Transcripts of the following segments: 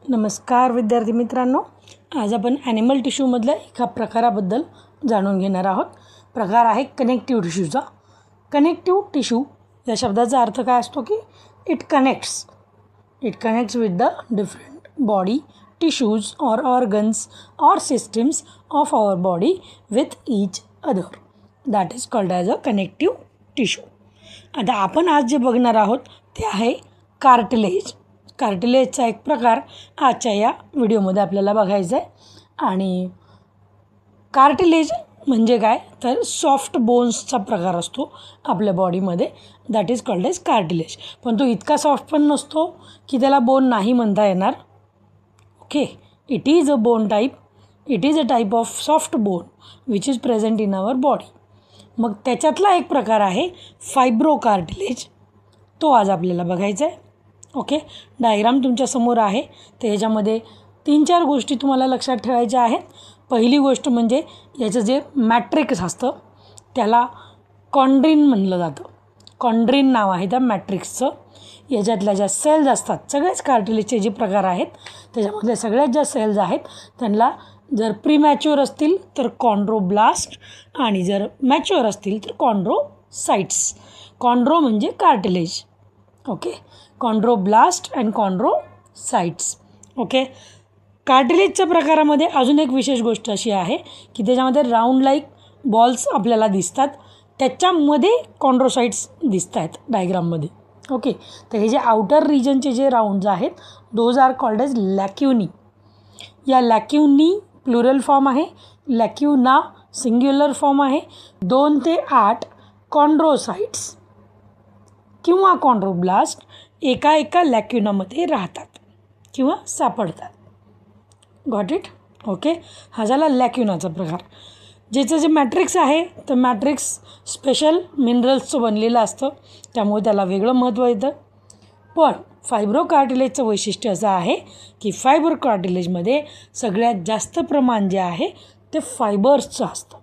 नमस्कार विद्यार्थी मित्रांनो, आज आपण ॲनिमल टिश्यूमधल्या एका प्रकाराबद्दल जाणून घेणार आहोत. प्रकार आहे कनेक्टिव्ह टिश्यूचा. कनेक्टिव्ह टिश्यू या शब्दाचा अर्थ काय असतो की it connects with the different body tissues और ऑर्गन्स और systems of our body with each other. That is called as a connective tissue. आता आपण आज जे बघणार आहोत ते आहे कार्टिलेज. कार्टिलेजचा एक प्रकार आजच्या या व्हिडिओमध्ये आपल्याला बघायचा आहे. आणि कार्टिलेज म्हणजे काय तर सॉफ्ट बोन्सचा प्रकार असतो आपल्या बॉडीमध्ये. That is called as cartilage. पण तो इतका सॉफ्ट पण नसतो की त्याला बोन नाही म्हणता येणार. Okay, it is a bone type. It is a type of soft bone which is present in our body. मग त्याच्यातला एक प्रकार आहे फायब्रो कार्टिलेज. तो आज आपल्याला बघायचा आहे. ओके, डायग्राम तुमच्यासमोर आहे. तर ह्याच्यामध्ये 3-4 गोष्टी तुम्हाला लक्षात ठेवायच्या आहेत. पहिली गोष्ट म्हणजे याचं जे मॅट्रिक्स असतं त्याला कॉन्ड्रिन म्हणलं जातं. कॉन्ड्रिन नाव आहे त्या मॅट्रिक्सचं. याच्यातल्या ज्या सेल्स असतात, सगळेच कार्टिलेजचे जे प्रकार आहेत त्याच्यामधल्या सगळ्यात ज्या सेल्स आहेत त्यांना जर प्रीमॅच्युअर असतील तर कॉन्ड्रोब्लास्ट आणि जर मॅच्युअर असतील तर कॉन्ड्रोसाइट्स. कॉन्ड्रो म्हणजे cartilage. Okay, chondroblast and chondrocytes. Okay, कार्टिलेजच्या प्रकारामध्ये अजून एक विशेष गोष्ट अशी आहे की त्याच्यामध्ये राऊंड लाईक बॉल्स आपल्याला दिसतात. त्याच्यामध्ये कॉन्ड्रोसाइट्स दिसत आहेत डायग्राममध्ये. ओके, तर हे जे आउटर रिजनचे जे राऊंड्स आहेत दोज आर कॉल्ड एज लॅक्युनी. या लॅक्युनी प्लुरल फॉर्म आहे, लॅक्युना सिंग्युलर फॉर्म आहे. 2 ते 8 कॉन्ड्रोसाइट्स किंवा कॉन्ड्रोब्लास्ट एका लॅक्युनामध्ये राहतात किंवा सापडतात. Got it? ओके, हा झाला लॅक्युनाचा प्रकार. ज्याचं जे मॅट्रिक्स आहे तर मॅट्रिक्स स्पेशल मिनरल्सचं बनलेलं असतं त्यामुळे त्याला वेगळं महत्त्व येतं. पण फायब्रो कार्टिलेजचं वैशिष्ट्य असं आहे की फायबर कार्टिलेजमध्ये सगळ्यात जास्त प्रमाण जे आहे ते फायबर्सचं असतं.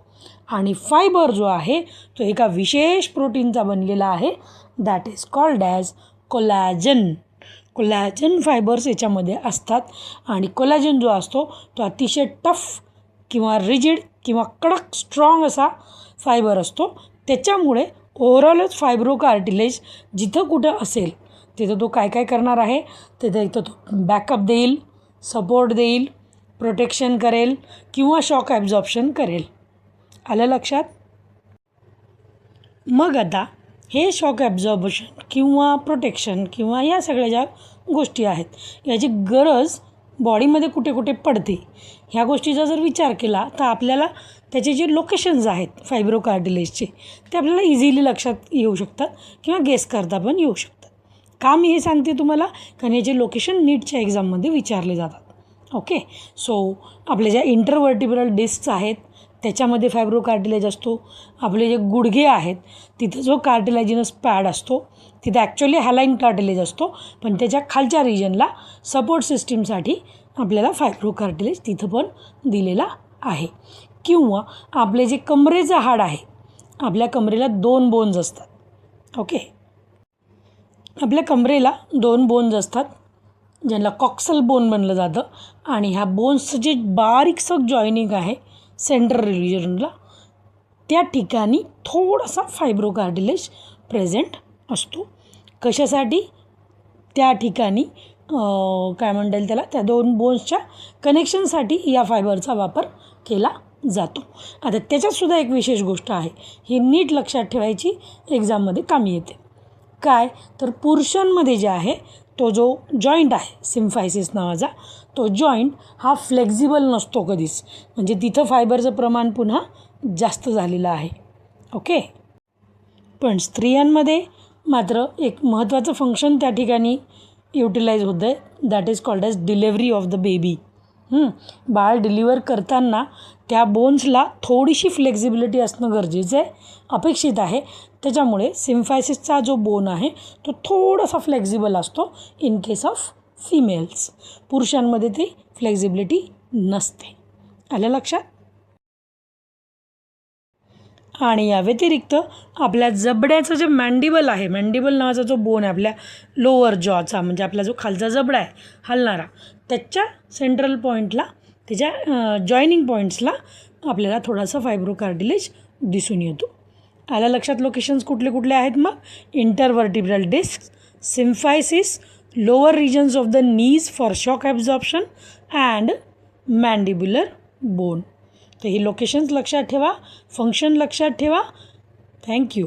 आणि फायबर जो आहे तो एका विशेष प्रोटीनचा बनलेला आहे. That is called as collagen. Collagen fibres याच्यामध्ये असतात. आणि कोलॅजन जो असतो तो अतिशय टफ किंवा रिजिड किंवा कडक स्ट्रॉंग असा फायबर असतो. त्याच्यामुळे ओव्हरऑलच फायब्रो कार्टिलेज जिथं कुठं असेल तिथं तो काय करणार आहे, तिथं इथं तो बॅकअप देईल, सपोर्ट देईल, प्रोटेक्शन करेल किंवा शॉक ॲब्झॉर्प्शन करेल. आलं लक्षात? मग आता हे शॉक ॲब्झॉर्बशन किंवा प्रोटेक्शन किंवा या सगळ्या ज्या गोष्टी आहेत याची गरज बॉडीमध्ये कुठे कुठे पडते ह्या गोष्टीचा जर विचार केला तर आपल्याला त्याचे जे लोकेशन्स आहेत फायब्रो कार्टिलेजचे ते आपल्याला इझिली लक्षात येऊ शकतात किंवा गेस करता पण येऊ शकतात. का मी हे सांगते तुम्हाला कारण याचे लोकेशन नीटच्या एक्झाममध्ये विचारले जातात. ओके, सो आपले ज्या इंटरव्हर्टिब्रल डिस्क्स आहेत त्याच्यामध्ये फायब्रो कार्टिलेज असतो. आपले जे गुडघे आहेत तिथं जो कार्टिलेजिनस पॅड असतो तिथं ॲक्च्युअली हॅलाइन कार्टिलेज असतो पण त्याच्या खालच्या रिजनला सपोर्ट सिस्टीमसाठी आपल्याला फायब्रो कार्टिलेज तिथं पण दिलेला आहे. किंवा आपले जे कमरेचं हाड आहे, आपल्या कमरेला 2 बोन्स असतात. ओके, आपल्या कमरेला 2 बोन्स असतात ज्यांना कॉक्सल बोन बनलं जातं. आणि ह्या बोन्सचं जे बारीकसं जॉईनिंग आहे सेंट्रल रिजनला त्या ठिकाणी थोडासा फायब्रो कार्टिलेज प्रेझेंट असतो. कशासाठी? त्या ठिकाणी काय म्हणता येईल त्याला, त्या 2 बोन्सच्या कनेक्शनसाठी या फायबरचा वापर केला जातो. आता त्याच्यातसुद्धा एक विशेष गोष्ट आहे, ही नीट लक्षात ठेवायची, एक्झाममध्ये कामी येते. काय तर पुरुषांमध्ये जे आहे तो जो जॉईंट आहे सिम्फायसिस नावाचा तो जॉईंट हा फ्लेक्झिबल नसतो कधीच. म्हणजे तिथं फायबरचं प्रमाण पुन्हा जास्त झालेलं आहे. ओके, पण स्त्रियांमध्ये मात्र एक महत्त्वाचं फंक्शन त्या ठिकाणी युटिलाइज होतं आहे. That is called as delivery of the baby. Bal deliver करताना त्या बोन्सला थोडीशी फ्लेक्झिबिलिटी असणं गरजेचं आहे, अपेक्षित आहे. त्याच्यामुळे सिम्फायसिसचा जो बोन आहे तो थोडासा फ्लेक्झिबल असतो इन केस ऑफ फिमेल्स. पुरुषांमध्ये ती फ्लेक्झिबिलिटी नसते. आलं लक्षात? आणि या व्यतिरिक्त आपल्या जबड्याचं जे मँडिबल आहे, मँडिबल नावाचा जो बोन आहे आपल्या लोअर जॉचा, म्हणजे आपला जो खालचा जबडा आहे हलणारा, त्याच्या सेंट्रल पॉईंटला, त्याच्या जॉईनिंग पॉईंट्सला आपल्याला थोडासा फायब्रोकार्टिलेज दिसून येतो. आल्या लक्षात लोकेशन्स कुठले कुठले आहेत मग? Intervertebral disc, symphysis, lower regions of the knees for shock absorption and mandibular bone. तर ही लोकेशन्स लक्षात ठेवा, फंक्शन लक्षात ठेवा. थँक्यू.